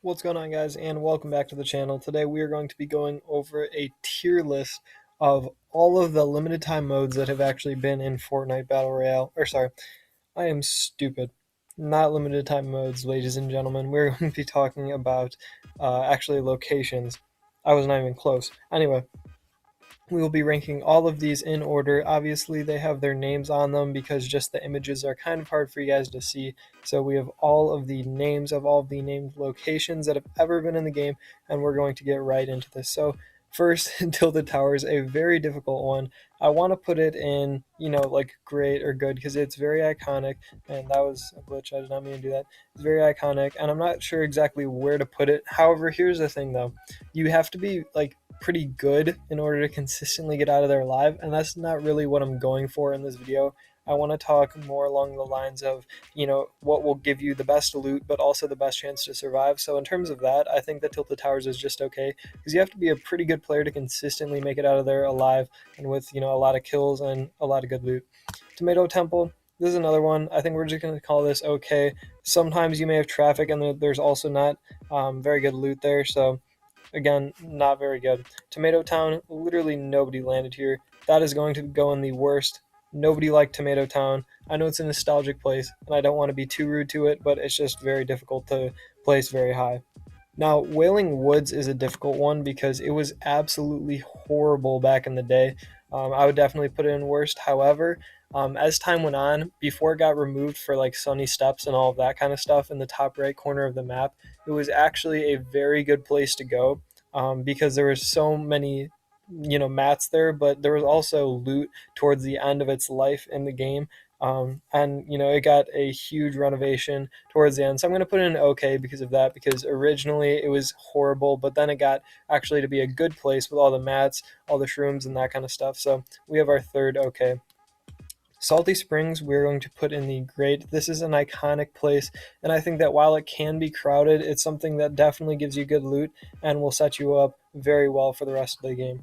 What's going on, guys, and welcome back to the channel. Today we are going to be going over a tier list of all of the limited time modes that have actually been in Fortnite Battle Royale. I am stupid. Not limited time modes, ladies and gentlemen. We're going to be talking about actually locations. I was not even close. Anyway, we will be ranking all of these in order. Obviously, they have their names on them because just the images are kind of hard for you guys to see. So we have all of the names of all of the named locations that have ever been in the game, and we're going to get right into this. So first, Tilted Towers, a very difficult one. I want to put it in, like great or good because it's very iconic, and that was a glitch. I did not mean to do that. It's very iconic, and I'm not sure exactly where to put it. However, here's the thing though. You have to be like pretty good in order to consistently get out of there alive, and that's not really what I'm going for in this video. I want to talk more along the lines of, what will give you the best loot, but also the best chance to survive. So in terms of that, I think that Tilted Towers is just okay, because you have to be a pretty good player to consistently make it out of there alive, and with, a lot of kills and a lot of good loot. Tomato Temple, this is another one. I think we're just going to call this okay. Sometimes you may have traffic, and there's also not very good loot there, so again, not very good. Tomato Town, literally nobody landed here. That is going to go in the worst. Nobody liked Tomato Town. I know it's a nostalgic place, and I don't want to be too rude to it, but it's just very difficult to place very high. Now, Wailing Woods is a difficult one because it was absolutely horrible back in the day. I would definitely put it in worst. However, as time went on, before it got removed for like Sunny Steps and all of that kind of stuff in the top right corner of the map, it was actually a very good place to go because there were so many mats there, but there was also loot towards the end of its life in the game. And it got a huge renovation towards the end, so I'm going to put it in okay because of that, because originally it was horrible, but then it got actually to be a good place with all the mats, all the shrooms, and that kind of stuff. So we have our third okay. Salty Springs, we're going to put in the great. This is an iconic place, and I think that while it can be crowded, it's something that definitely gives you good loot and will set you up very well for the rest of the game.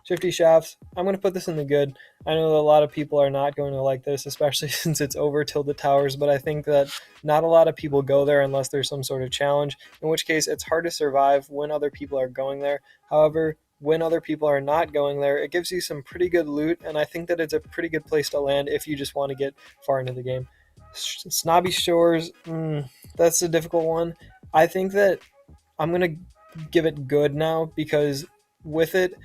Shifty Shafts, I'm going to put this in the good. I know that a lot of people are not going to like this, especially since it's over Tilted Towers, but I think that not a lot of people go there unless there's some sort of challenge, in which case it's hard to survive when other people are going there. However, when other people are not going there, it gives you some pretty good loot, and I think that it's a pretty good place to land if you just want to get far into the game. Snobby Shores, that's a difficult one. I think that I'm going to give it good now because with it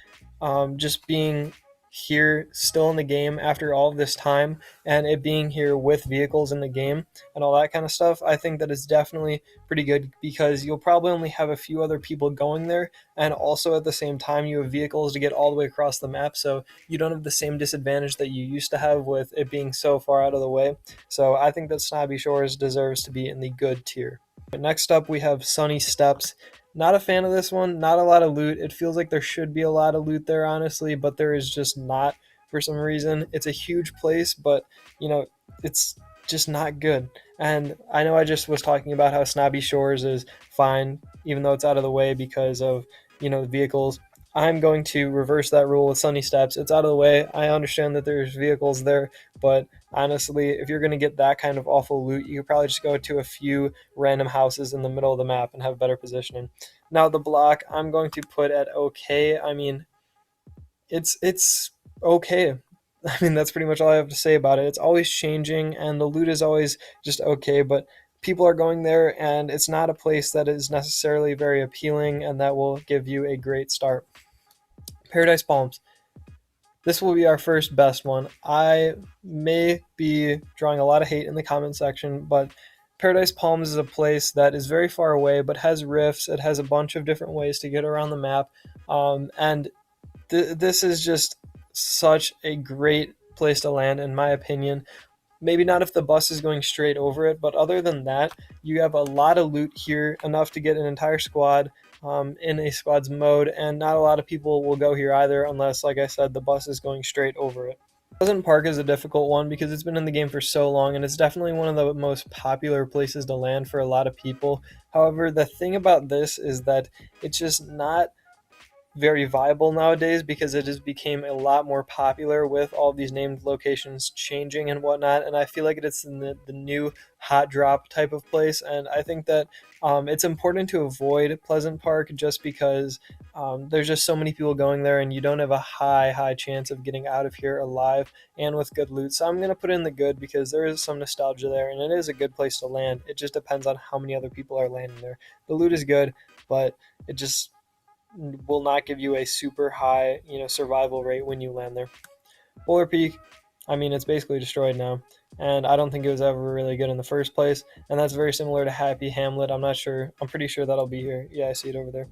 just being here still in the game after all of this time, and it being here with vehicles in the game and all that kind of stuff, I think that it's definitely pretty good because you'll probably only have a few other people going there, and also at the same time you have vehicles to get all the way across the map, so you don't have the same disadvantage that you used to have with it being so far out of the way. So I think that Snobby Shores deserves to be in the good tier. But next up we have Sunny Steps. Not a fan of this one. Not a lot of loot. It feels like there should be a lot of loot there, honestly, but there is just not for some reason. It's a huge place, but it's just not good. And I know I just was talking about how Snobby Shores is fine, even though it's out of the way because of the vehicles. I'm going to reverse that rule with Sunny Steps. It's out of the way. I understand that there's vehicles there, but honestly, if you're going to get that kind of awful loot, you could probably just go to a few random houses in the middle of the map and have better positioning. Now the block, I'm going to put at okay. I mean, it's okay. I mean, that's pretty much all I have to say about it. It's always changing, and the loot is always just okay, but people are going there, and it's not a place that is necessarily very appealing, and that will give you a great start. Paradise Palms. This will be our first best one. I may be drawing a lot of hate in the comment section, but Paradise Palms is a place that is very far away but has rifts. It has a bunch of different ways to get around the map, and this is just such a great place to land, in my opinion. Maybe not if the bus is going straight over it, but other than that, you have a lot of loot here, enough to get an entire squad in a squad's mode, and not a lot of people will go here either unless, like I said, the bus is going straight over it. Pleasant Park is a difficult one because it's been in the game for so long, and it's definitely one of the most popular places to land for a lot of people. However, the thing about this is that it's just not very viable nowadays because it has become a lot more popular with all these named locations changing and whatnot. And I feel like it's in the new hot drop type of place. And I think that it's important to avoid Pleasant Park just because there's just so many people going there, and you don't have a high chance of getting out of here alive and with good loot. So I'm going to put in the good because there is some nostalgia there, and it is a good place to land. It just depends on how many other people are landing there. The loot is good, but it just will not give you a super high, survival rate when you land there. Polar Peak, I mean, it's basically destroyed now, and I don't think it was ever really good in the first place. And that's very similar to Happy Hamlet. I'm not sure. I'm pretty sure that'll be here. Yeah, I see it over there.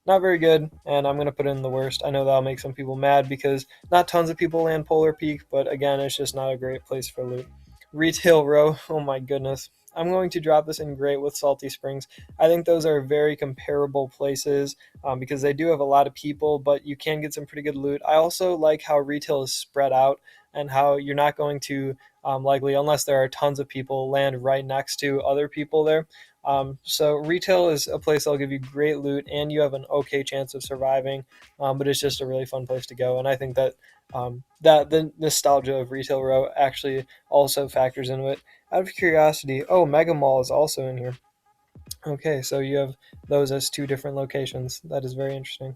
Not very good, and I'm going to put in the worst. I know that'll make some people mad because not tons of people land Polar Peak, but again, it's just not a great place for loot. Retail Row, oh my goodness. I'm going to drop this in great with Salty Springs. I think those are very comparable places because they do have a lot of people, but you can get some pretty good loot. I also like how retail is spread out and how you're not going to likely, unless there are tons of people, land right next to other people there. So retail is a place that'll give you great loot and you have an okay chance of surviving, but it's just a really fun place to go. And I think that that the nostalgia of Retail Row actually also factors into it. Out of curiosity, oh, Mega Mall is also in here. Okay, so you have those as two different locations. That is very interesting.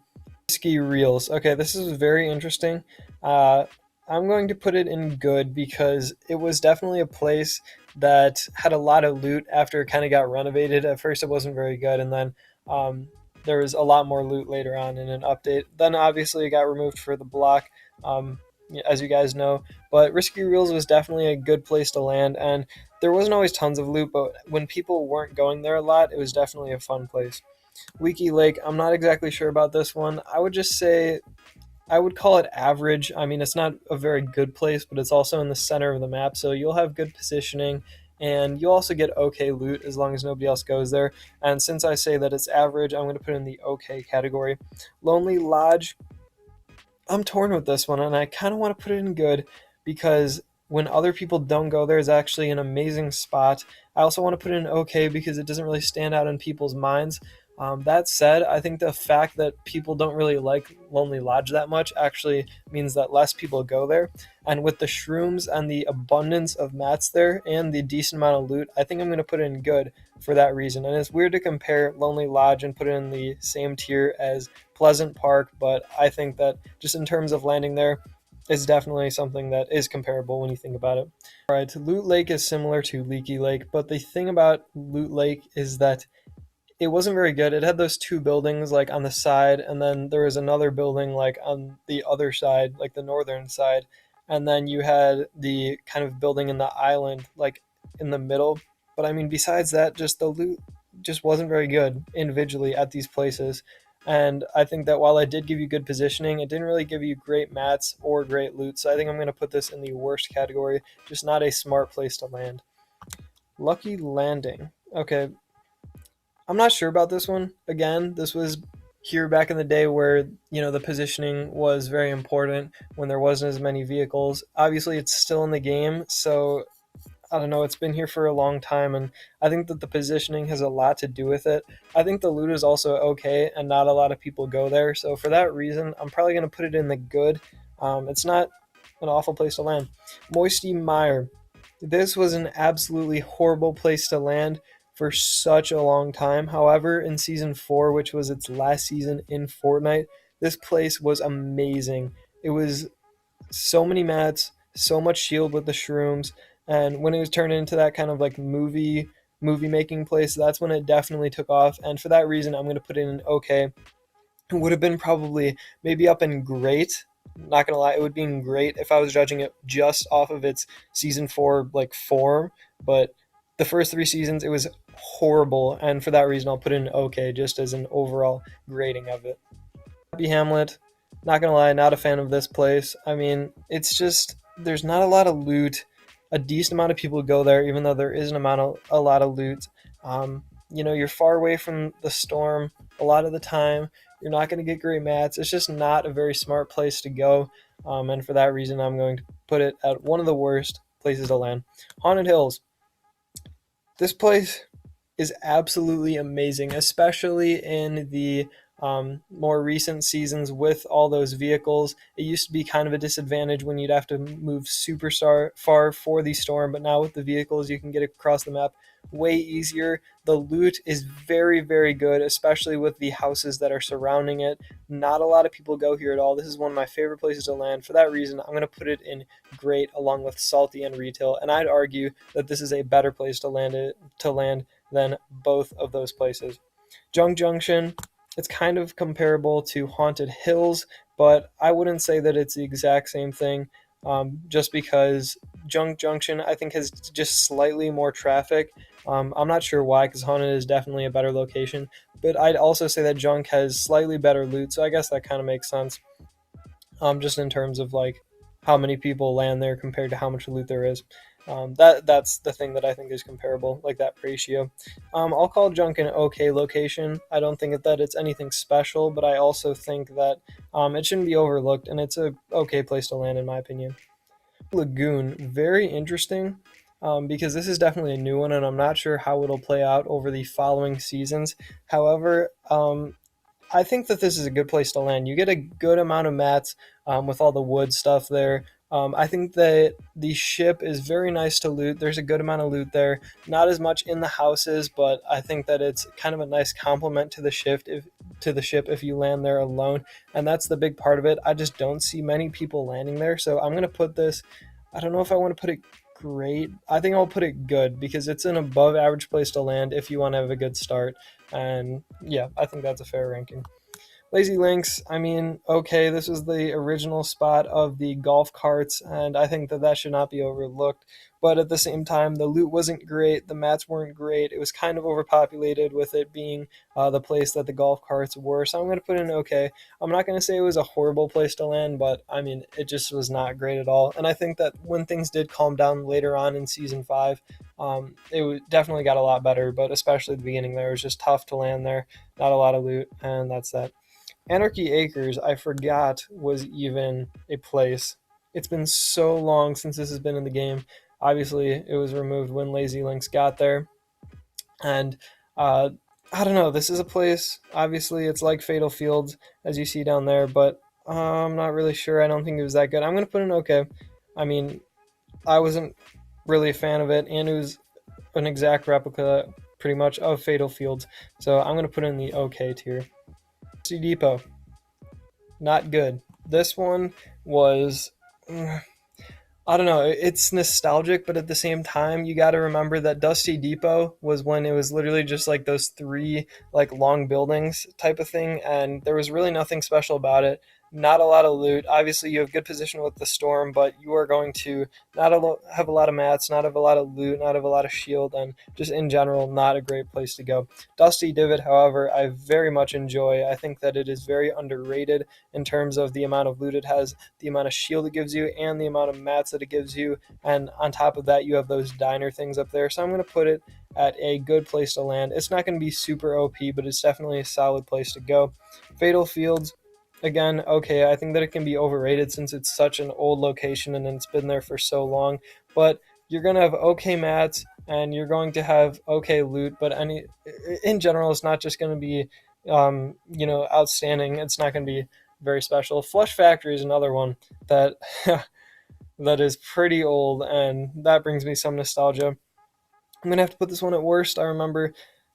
Ski Reels. Okay, this is very interesting. Uh, I'm going to put it in good because it was definitely a place that had a lot of loot after it kind of got renovated. At first, it wasn't very good, and then um, there was a lot more loot later on in an update. Then, obviously, it got removed for the block, um, as you guys know. But Risky Reels was definitely a good place to land, and there wasn't always tons of loot, but when people weren't going there a lot, it was definitely a fun place. Leaky Lake, I'm not exactly sure about this one. I would just say I would call it average. I mean, it's not a very good place, but it's also in the center of the map, so you'll have good positioning and you'll also get okay loot as long as nobody else goes there. And since I say that it's average, I'm going to put it in the okay category. Lonely Lodge, I'm torn with this one, and I kind of want to put it in good because when other people don't go there, it's actually an amazing spot. I also want to put it in okay because it doesn't really stand out in people's minds. That said, I think the fact that people don't really like Lonely Lodge that much actually means that less people go there. And with the shrooms and the abundance of mats there and the decent amount of loot, I think I'm going to put it in good for that reason. And it's weird to compare Lonely Lodge and put it in the same tier as Pleasant Park, but I think that just in terms of landing there, is definitely something that is comparable when you think about it. All right, Loot Lake is similar to Leaky Lake, but the thing about Loot Lake is that it wasn't very good. It had those two buildings like on the side, and then there was another building like on the other side, like the northern side, and then you had the kind of building in the island like in the middle. But I mean, besides that, just the loot just wasn't very good individually at these places. And I think that while it did give you good positioning, it didn't really give you great mats or great loot. So I think I'm going to put this in the worst category, just not a smart place to land. Lucky Landing. Okay, I'm not sure about this one. Again, this was here back in the day where, the positioning was very important when there wasn't as many vehicles. Obviously, it's still in the game, so I don't know, it's been here for a long time, and I think that the positioning has a lot to do with it. I think the loot is also okay, and not a lot of people go there, so for that reason, I'm probably going to put it in the good. It's not an awful place to land. Moisty Mire. This was an absolutely horrible place to land for such a long time. However, in season 4, which was its last season in Fortnite, this place was amazing. It was so many mats, so much shield with the shrooms, and when it was turned into that kind of like movie making place, that's when it definitely took off. And for that reason, I'm going to put it in okay. It would have been probably maybe up in great. Not gonna lie, it would be in great if I was judging it just off of its season 4 like form, but the first 3 seasons it was horrible, and for that reason I'll put it in okay just as an overall grading of it. Happy Hamlet, not gonna lie, not a fan of this place. I mean, it's just there's not a lot of loot. A decent amount of people go there, even though there isn't a lot of loot. You're far away from the storm a lot of the time. You're not going to get great mats. It's just not a very smart place to go. And for that reason, I'm going to put it at one of the worst places to land. Haunted Hills. This place is absolutely amazing, especially in the more recent seasons with all those vehicles. It used to be kind of a disadvantage when you'd have to move super far for the storm, but now with the vehicles, you can get across the map way easier. The loot is very, very good, especially with the houses that are surrounding it. Not a lot of people go here at all. This is one of my favorite places to land. For that reason, I'm going to put it in great along with salty and retail, and I'd argue that this is a better place to land than both of those places. Junk Junction, it's kind of comparable to Haunted Hills, but I wouldn't say that it's the exact same thing. Just because Junk Junction, I think, has just slightly more traffic. I'm not sure why, because Haunted is definitely a better location, but I'd also say that Junk has slightly better loot, so I guess that kind of makes sense. Just in terms of like how many people land there compared to how much loot there is. That's the thing that I think is comparable, like that ratio. I'll call Junk an okay location. I don't think that it's anything special, but I also think that it shouldn't be overlooked, and it's a okay place to land in my opinion. Lagoon, very interesting. Because this is definitely a new one, and I'm not sure how it'll play out over the following seasons. However, I think that this is a good place to land. You get a good amount of mats with all the wood stuff there. I think that the ship is very nice to loot. There's a good amount of loot there. Not as much in the houses, but I think that it's kind of a nice complement to the ship if you land there alone. And that's the big part of it. I just don't see many people landing there. So I'm gonna put this. I don't know if I want to put it great. I think I'll put it good because it's an above average place to land if you want to have a good start. And yeah, I think that's a fair ranking. Lazy Links, I mean, okay, this was the original spot of the golf carts, and I think that that should not be overlooked. But at the same time, the loot wasn't great, the mats weren't great. It was kind of overpopulated with it being the place that the golf carts were. So I'm going to put in okay. I'm not going to say it was a horrible place to land, but I mean, it just was not great at all. And I think that when things did calm down later on in season 5, it definitely got a lot better, but especially the beginning there, it was just tough to land there. Not a lot of loot, and that's that. Anarchy Acres, I forgot was even a place. It's been so long since this has been in the game. Obviously, it was removed when Lazy Links got there. And uh, I don't know, this is a place, obviously, it's like Fatal Fields, as you see down there, but I'm not really sure. I don't think it was that good. I'm going to put in okay. I mean, I wasn't really a fan of it, and it was an exact replica, pretty much, of Fatal Fields. So I'm going to put in the okay tier. Depot, not good. This one was, I don't know, it's nostalgic, but at the same time, you got to remember that Dusty Depot was when it was literally just like those three like long buildings type of thing, and there was really nothing special about it. Not a lot of loot. Obviously, you have good position with the storm, but you are going to have a lot of mats, not have a lot of loot, not have a lot of shield, and just in general, not a great place to go. Dusty Divot, however, I very much enjoy. I think that it is very underrated in terms of the amount of loot it has, the amount of shield it gives you, and the amount of mats that it gives you. And on top of that, you have those diner things up there. So I'm going to put it at a good place to land. It's not going to be super OP, but it's definitely a solid place to go. Fatal Fields, again, okay, I think that it can be overrated since it's such an old location and it's been there for so long. But you're going to have okay mats and you're going to have okay loot, but in general, it's not just going to be outstanding. It's not going to be very special. Flush Factory is another one that that is pretty old, and that brings me some nostalgia. I'm gonna have to put this one at worst. I remember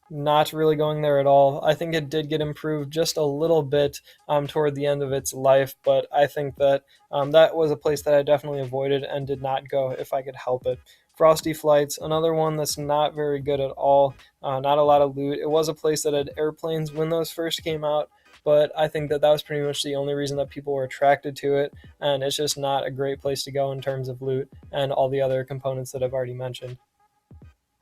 not really going there at all. I think it did get improved just a little bit toward the end of its life, but I think that that was a place that I definitely avoided and did not go if I could help it. Frosty Flights, another one that's not very good at all. Not a lot of loot. It was a place that had airplanes when those first came out, but I think that that was pretty much the only reason that people were attracted to it, and it's just not a great place to go in terms of loot and all the other components that I've already mentioned.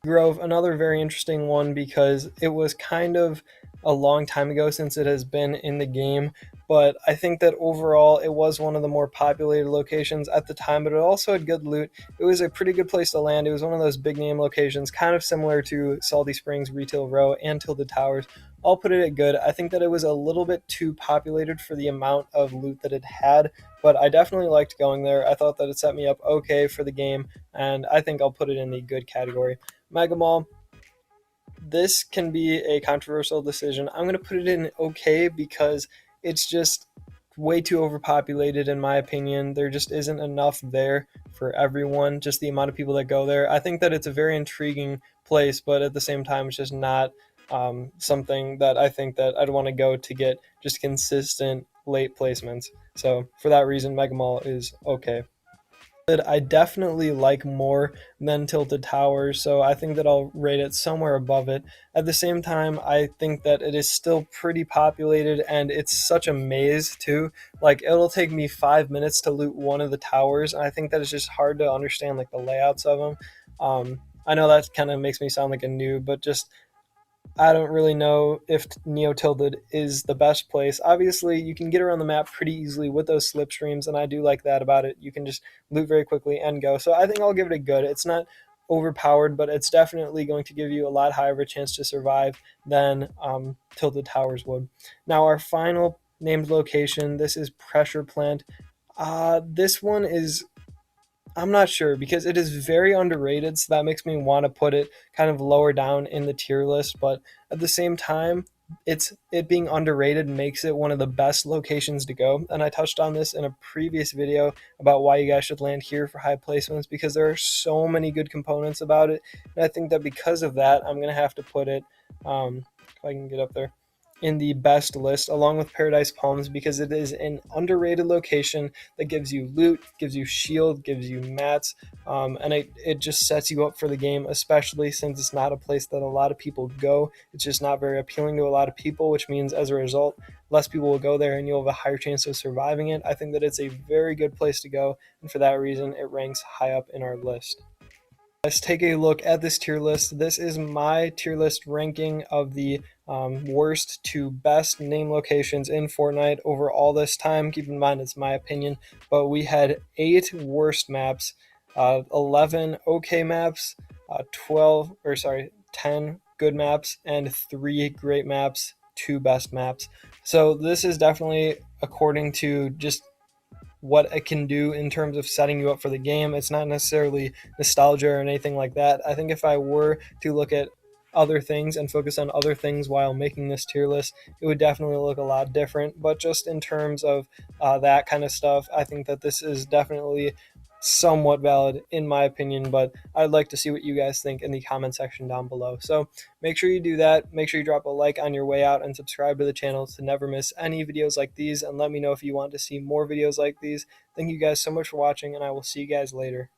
Grove, another very interesting one because it was kind of a long time ago since it has been in the game, but I think that overall it was one of the more populated locations at the time, but it also had good loot. It was a pretty good place to land. It was one of those big name locations, kind of similar to Salty Springs, Retail Row, and Tilted Towers. I'll put it at good. I think that it was a little bit too populated for the amount of loot that it had, but I definitely liked going there. I thought that it set me up okay for the game, and I think I'll put it in the good category. Mega Mall, this can be a controversial decision. I'm going to put it in okay because it's just way too overpopulated in my opinion. There just isn't enough there for everyone, just the amount of people that go there. I think that it's a very intriguing place, but at the same time, it's just not something that I think that I'd want to go to get just consistent late placements. So for that reason, Mega Mall is okay. I definitely like more than Tilted Towers, so I think that I'll rate it somewhere above it. At the same time, I think that it is still pretty populated and it's such a maze too. Like it'll take me 5 minutes to loot one of the towers, and I think that it's just hard to understand like the layouts of them. I know that kind of makes me sound like a noob, but just I don't really know if Neo Tilted is the best place. Obviously, you can get around the map pretty easily with those slipstreams, and I do like that about it. You can just loot very quickly and go. So I think I'll give it a good. It's not overpowered, but it's definitely going to give you a lot higher of a chance to survive than Tilted Towers would. Now, our final named location, this is Pressure Plant. This one is I'm not sure because it is very underrated, so that makes me want to put it kind of lower down in the tier list. But at the same time, it being underrated makes it one of the best locations to go. And I touched on this in a previous video about why you guys should land here for high placements because there are so many good components about it. And I think that because of that, I'm gonna have to put it if I can get up there in the best list along with Paradise Palms because it is an underrated location that gives you loot, gives you shield, gives you mats, and it just sets you up for the game, especially since it's not a place that a lot of people go. It's just not very appealing to a lot of people, which means as a result, less people will go there and you'll have a higher chance of surviving it. I think that it's a very good place to go, and for that reason, it ranks high up in our list. Let's take a look at this tier list. This is my tier list ranking of the worst to best name locations in Fortnite over all this time. Keep in mind, it's my opinion, but we had 8 worst maps, 11 okay maps, 10 good maps, and 3 great maps, 2 best maps. So this is definitely according to just what it can do in terms of setting you up for the game. It's not necessarily nostalgia or anything like that. I think if I were to look at other things and focus on other things while making this tier list, it would definitely look a lot different. But just in terms of that kind of stuff, I think that this is definitely somewhat valid in my opinion, but I'd like to see what you guys think in the comment section down below. So make sure you do that. Make sure you drop a like on your way out and subscribe to the channel to never miss any videos like these, and let me know if you want to see more videos like these. Thank you guys so much for watching, and I will see you guys later.